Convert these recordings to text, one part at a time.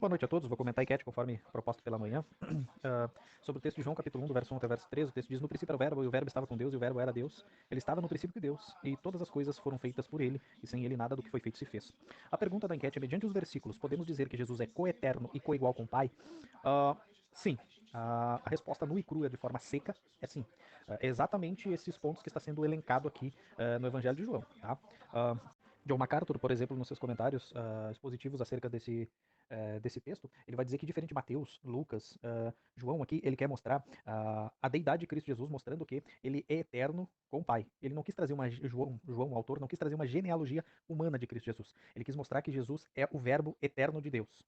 Boa noite a todos. Vou comentar a enquete conforme proposto pela manhã. Sobre o texto de João, capítulo 1, do verso 1 até o verso 13, o texto diz: No princípio era o verbo, e o verbo estava com Deus, e o verbo era Deus. Ele estava no princípio com Deus, e todas as coisas foram feitas por ele, e sem ele nada do que foi feito se fez. A pergunta da enquete é: mediante os versículos, podemos dizer que Jesus é coeterno e coigual com o Pai? Sim. A resposta nua e crua, de forma seca, é sim. É exatamente esses pontos que está sendo elencado aqui no Evangelho de João. Tá? John MacArthur, por exemplo, nos seus comentários expositivos acerca desse texto, ele vai dizer que diferente de Mateus, Lucas, João aqui, ele quer mostrar a deidade de Cristo Jesus, mostrando que ele é eterno com o Pai. Ele não quis trazer João, o autor, não quis trazer uma genealogia humana de Cristo Jesus. Ele quis mostrar que Jesus é o verbo eterno de Deus.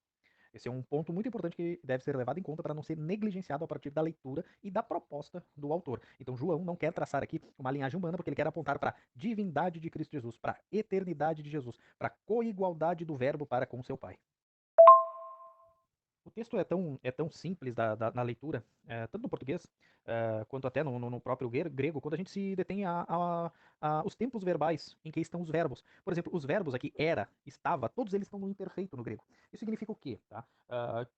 Esse é um ponto muito importante que deve ser levado em conta para não ser negligenciado a partir da leitura e da proposta do autor. Então, João não quer traçar aqui uma linhagem humana, porque ele quer apontar para a divindade de Cristo Jesus, para a eternidade de Jesus, para a coigualdade do Verbo para com seu Pai. O texto é tão simples na leitura, tanto no português quanto até no próprio grego, quando a gente se detém os tempos verbais em que estão os verbos. Por exemplo, os verbos aqui, era, estava, todos eles estão no imperfeito no grego. Isso significa o quê? Tá?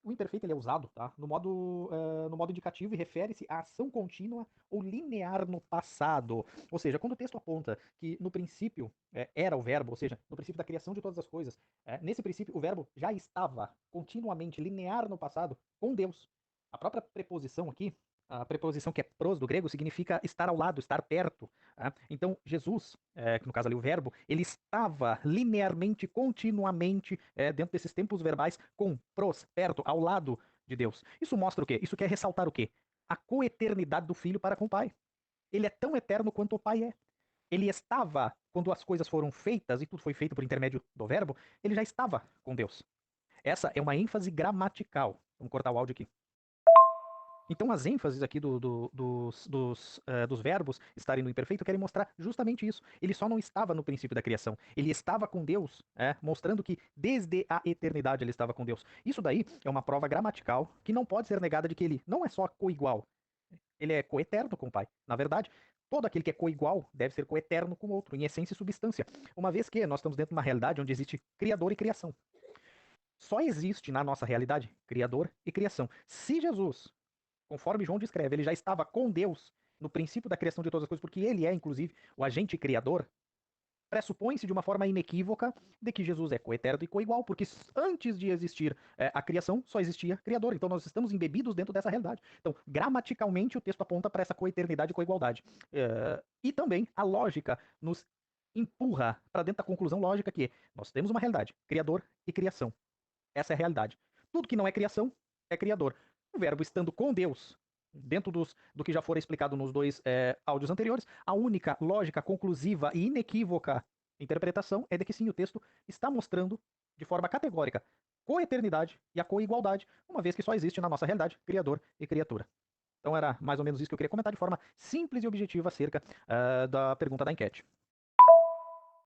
O imperfeito ele é usado tá? No modo indicativo e refere-se à ação contínua ou linear no passado. Ou seja, quando o texto aponta que no princípio era o verbo, ou seja, no princípio da criação de todas as coisas, nesse princípio o verbo já estava continuamente linear no passado com Deus. A própria preposição aqui, a preposição que é pros do grego, significa estar ao lado, estar perto. Tá? Então, Jesus, que no caso ali o verbo, ele estava linearmente, continuamente, dentro desses tempos verbais, com pros, perto, ao lado de Deus. Isso mostra o quê? Isso quer ressaltar o quê? A coeternidade do Filho para com o Pai. Ele é tão eterno quanto o Pai é. Ele estava, quando as coisas foram feitas, e tudo foi feito por intermédio do verbo, ele já estava com Deus. Essa é uma ênfase gramatical. Vamos cortar o áudio aqui. Então, as ênfases aqui dos verbos estarem no imperfeito querem mostrar justamente isso. Ele só não estava no princípio da criação. Ele estava com Deus, mostrando que desde a eternidade ele estava com Deus. Isso daí é uma prova gramatical que não pode ser negada de que ele não é só coigual. Ele é coeterno com o Pai. Na verdade, todo aquele que é coigual deve ser coeterno com o outro, em essência e substância. Uma vez que nós estamos dentro de uma realidade onde existe Criador e criação. Só existe na nossa realidade Criador e criação. Se Jesus, conforme João descreve, ele já estava com Deus no princípio da criação de todas as coisas, porque ele é, inclusive, o agente criador, pressupõe-se de uma forma inequívoca de que Jesus é coeterno e coigual, porque antes de existir a criação, só existia Criador. Então nós estamos embebidos dentro dessa realidade. Então, gramaticalmente, o texto aponta para essa coeternidade e coigualdade. E também a lógica nos empurra para dentro da conclusão lógica que nós temos uma realidade, Criador e criação. Essa é a realidade. Tudo que não é criação é criador. O verbo estando com Deus, dentro do que já fora explicado nos dois áudios anteriores, a única lógica conclusiva e inequívoca interpretação é de que sim, o texto está mostrando de forma categórica coeternidade e a coigualdade, uma vez que só existe na nossa realidade criador e criatura. Então era mais ou menos isso que eu queria comentar de forma simples e objetiva acerca da pergunta da enquete.